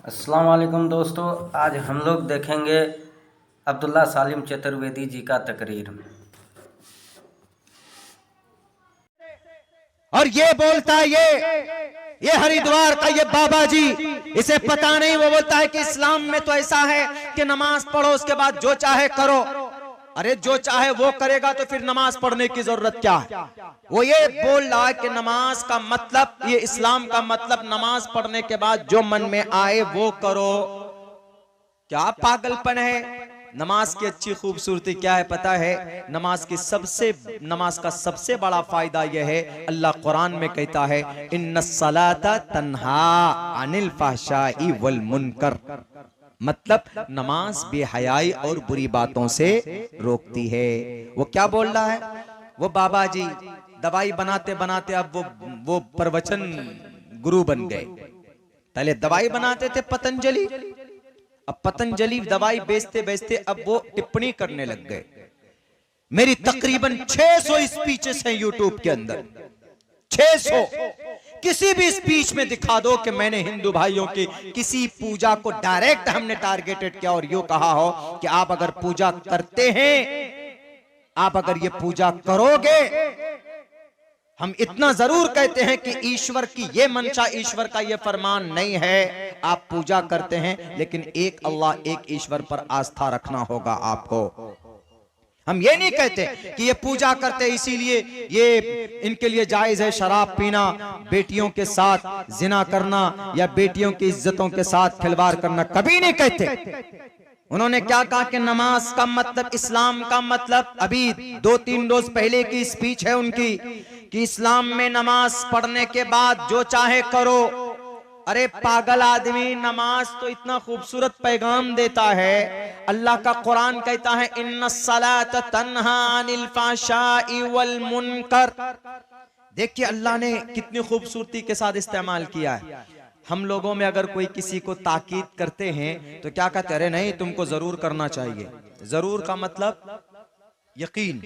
अस्सलाम वालेकुम दोस्तों, आज हम लोग देखेंगे अब्दुल्ला सालिम चतुर्वेदी जी का तकरीर। और ये बोलता है ये हरिद्वार का ये बाबा जी, इसे पता नहीं। वो बोलता है कि इस्लाम में तो ऐसा है कि नमाज पढ़ो, उसके बाद जो चाहे करो। अरे जो चाहे वो करेगा तो फिर नमाज पढ़ने की जरूरत क्या है? वो ये बोल रहा है कि नमाज का मतलब, ये इस्लाम का मतलब नमाज पढ़ने के बाद जो मन में आए वो करो। क्या पागलपन है? नमाज की अच्छी खूबसूरती क्या है पता है? नमाज का सबसे बड़ा फायदा यह है, अल्लाह कुरान में कहता है इन्नस्सलाता तन्हा अनिल फहशाई वल मुनकर। मतलब नमाज बेहयाई और बुरी बातों से रोकती है। वो क्या बोल रहा है? वो बाबा जी दवाई बनाते बनाते अब वो प्रवचन गुरु बन गए। पहले दवाई बनाते थे पतंजलि, अब पतंजलि दवाई बेचते बेचते अब वो टिप्पणी करने लग गए। मेरी तकरीबन 600 स्पीचेस हैं यूट्यूब के अंदर, 600। किसी भी स्पीच में दिखा दो कि मैंने हिंदू भाइयों की किसी पूजा को डायरेक्ट हमने टारगेटेड किया और यूं कहा हो कि आप अगर पूजा करते हैं, आप अगर ये पूजा करोगे, हम इतना जरूर कहते हैं कि ईश्वर की ये मंशा, ईश्वर का ये फरमान नहीं है। आप पूजा करते हैं लेकिन एक अल्लाह, एक ईश्वर पर आस्था रखना होगा आपको। हम ये नहीं कहते कि ये पूजा करते इसीलिए ये इनके लिए जायज है शराब पीना, बेटियों के साथ जिना करना या बेटियों की इज्जतों के साथ खिलवाड़ करना, कभी नहीं कहते। उन्होंने क्या कहा कि नमाज का मतलब, इस्लाम का मतलब, अभी 2-3 रोज पहले की स्पीच है उनकी कि इस्लाम में नमाज पढ़ने के बाद जो चाहे करो। अरे पागल आदमी, नमाज तो इतना खूबसूरत पैगाम देता है। अल्लाह का कुरान कहता है इन्नस्सलात तन्हा अनिल फहशाई वल मुनकर। देखिए अल्लाह ने कितनी खूबसूरती के साथ इस्तेमाल किया है। हम लोगों में अगर कोई किसी को ताकीद करते हैं तो क्या कहते हैं? अरे नहीं, तुमको जरूर करना चाहिए। जरूर का मतलब यकीन,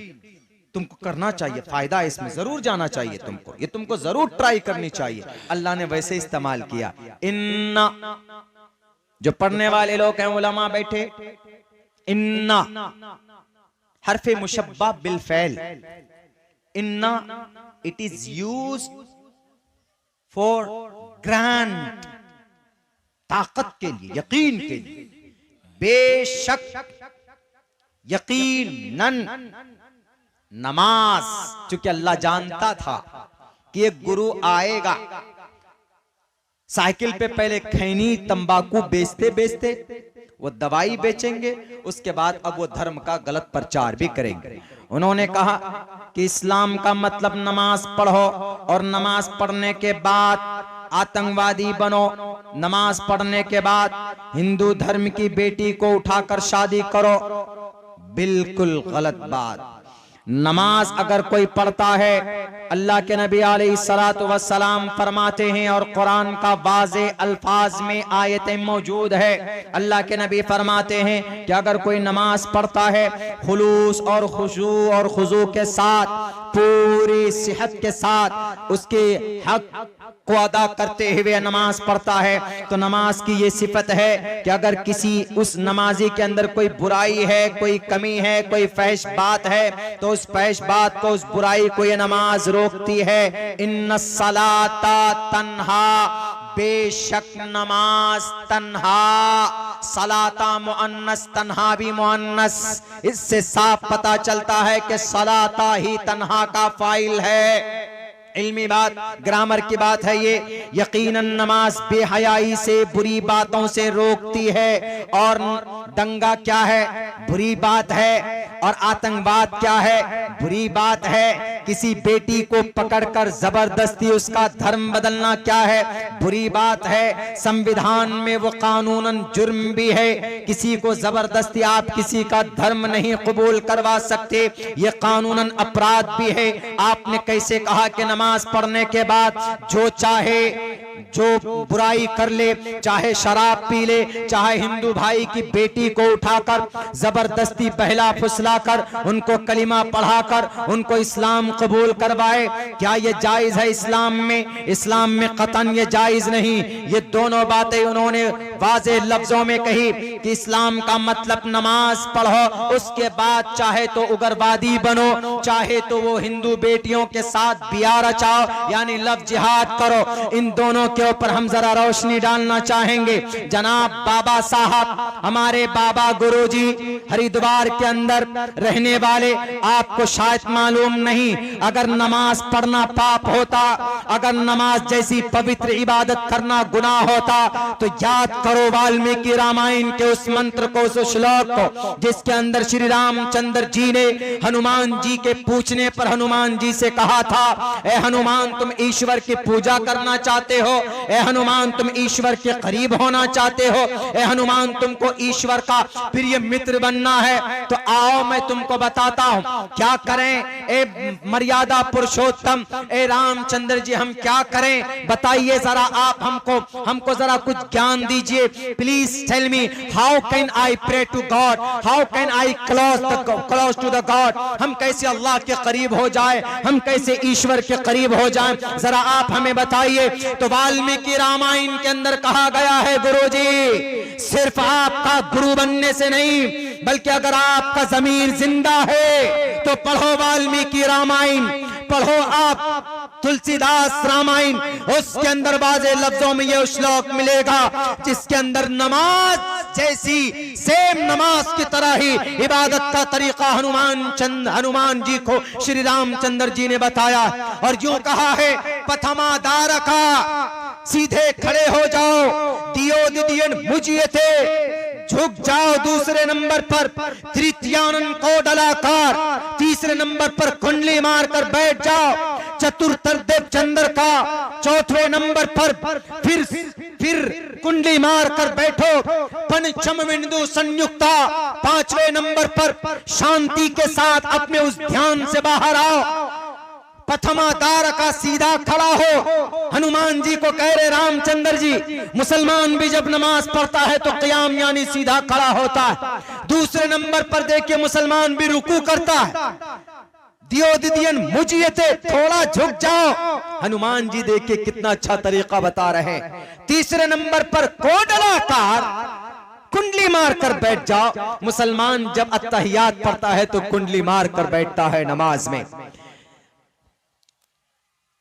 तुमको करना चाहिए, फायदा इसमें जरूर जाना चाहिए तुमको, ये तुमको जरूर ट्राई करनी चाहिए। अल्लाह ने वैसे इस्तेमाल किया। इन्ना, जो पढ़ने वाले लोग हैं उलमा बैठे, इन्ना हरफे मुशब्बा बिल फैल, इन्ना it is used for grant, ताकत के लिए, यकीन के लिए। बेशक, यकीनन, नमाज, चूंकि अल्लाह जानता था कि एक गुरु आएगा, साइकिल पे पहले खैनी तंबाकू बेचते बेचते वो दवाई बेचेंगे, उसके बाद अब वो धर्म का गलत प्रचार भी करेंगे। उन्होंने कहा कि इस्लाम का मतलब नमाज पढ़ो और नमाज पढ़ने के बाद आतंकवादी बनो, नमाज पढ़ने के बाद हिंदू धर्म की बेटी को उठाकर शादी करो। बिल्कुल गलत बात। नमाज अगर कोई पढ़ता है, अल्लाह के नबी अलैहिस्सलातु वस्सलाम फरमाते हैं और कुरान का वाज़े अल्फाज में आयतें मौजूद है। अल्लाह के नबी फरमाते हैं कि अगर कोई नमाज पढ़ता है खुलूस और खुशू और खुजू के साथ, पूरी सेहत के साथ, उसके हक को अदा करते हुए नमाज पढ़ता है, तो नमाज की ये सिफत है कि अगर किसी उस नमाजी के अंदर कोई बुराई है, कोई कमी है, कोई फहश बात है, तो उस फहश बात को, उस बुराई को ये नमाज रोकती है। इन्नस्सलाता तन्हा, बेशक नमाज तन्हा, सलाता मुअन्नस, तन्हा भी मुअन्नस। इससे साफ पता चलता है कि सलाता ही तन्हा का फाइल है। इल्मी बात, ग्रामर की बात है ये। यकीनन नमाज बेहयाई से, बुरी बातों से रोकती है। और दंगा क्या है? बुरी बात है। और आतंकवाद क्या है? बुरी बात है। किसी बेटी को पकड़कर जबरदस्ती उसका धर्म बदलना क्या है? बुरी बात है। संविधान में वो कानूनन जुर्म भी है। किसी को जबरदस्ती आप किसी का धर्म नहीं कबूल करवा सकते, ये कानूनन अपराध भी है। आपने कैसे कहा कि नमाज पढ़ने के बाद जो चाहे, जो बुराई कर ले, चाहे शराब पी ले, चाहे हिंदू भाई की बेटी को उठाकर जबरदस्ती बहला फुसला बचाकर, उनको कलिमा पढ़ाकर उनको इस्लाम कबूल करवाए। क्या ये जायज है इस्लाम में? इस्लाम में कतन ये जायज नहीं। ये दोनों बातें उन्होंने वाज़े लफ्जों में कही कि इस्लाम का मतलब नमाज पढ़ो, उसके बाद चाहे तो उग्रवादी बनो, चाहे तो वो हिंदू बेटियों के साथ बिया रचाओ, यानी लव जिहाद करो। इन दोनों के ऊपर हम जरा रोशनी डालना चाहेंगे। जनाब बाबा साहब, हमारे बाबा गुरुजी हरिद्वार के अंदर रहने वाले, आपको शायद मालूम नहीं, अगर नमाज पढ़ना पाप होता, अगर नमाज जैसी पवित्र इबादत करना गुनाह होता, तो याद करो वाल्मीकि रामायण के उस मंत्र को, उस श्लोक को, जिसके अंदर श्री रामचंद्र जी ने हनुमान जी के पूछने पर हनुमान जी से कहा था, ए हनुमान तुम ईश्वर की पूजा करना चाहते हो, ए हनुमान तुम ईश्वर के करीब होना चाहते हो, ए हनुमान तुमको ईश्वर का प्रिय मित्र बनना है, तो आओ मैं तुमको बताता हूं क्या करें। ए मर्यादा पुरुषोत्तम, ए रामचंद्र जी हम क्या करें बताइए जरा, आप हमको जरा कुछ ज्ञान दीजिए। Please tell me how can I pray to God, how can I close to the God, हम कैसे अल्लाह के करीब हो जाए, हम कैसे ईश्वर के करीब हो जाए, जरा आप हमें बताइए। तो वाल्मीकि रामायण के अंदर कहा गया है गुरुजी, सिर्फ आपका गुरु बनने से नहीं, बल्कि अगर आपका जमीर जिंदा है तो पढ़ो वाल्मीकि रामायण, पढ़ो आप तुलसीदास रामायण, उसके अंदर बाजे लफ्जों में यह श्लोक मिलेगा जिसके अंदर नमाज जैसी सेम नमाज की तरह ही इबादत का तरीका हनुमान जी को श्री रामचंद्र जी ने बताया। और यूं कहा है, प्रथमा दारका, सीधे खड़े हो जाओ, दियोदियन मुझिए थे, झुक जाओ। दूसरे नंबर पर तृतीयानन को डलाकार, तीसरे नंबर पर कुंडली मारकर बैठ जाओ। चतुर्थदेव चंद्र का चौथे नंबर पर फिर कुंडली मारकर बैठो। पंचम बिंदु संयुक्ता, पांचवें नंबर पर शांति के साथ अपने उस ध्यान से बाहर आओ। प्रथमा दार का सीधा खड़ा हो। हनुमान जी को कह रहे रामचंद्र जी, मुसलमान भी जब नमाज पढ़ता है तो क़याम यानी सीधा खड़ा होता है। दूसरे नंबर पर देखिए मुसलमान भी रुकू करता है। दियोदियन मुझियते, थोड़ा झुक जाओ। हनुमान जी देखिए कितना अच्छा तरीका बता रहे हैं। तीसरे नंबर पर कोडलाकार, कुंडली मारकर बैठ जाओ। मुसलमान जब अत्तहियात पढ़ता है तो कुंडली मारकर बैठता है नमाज में।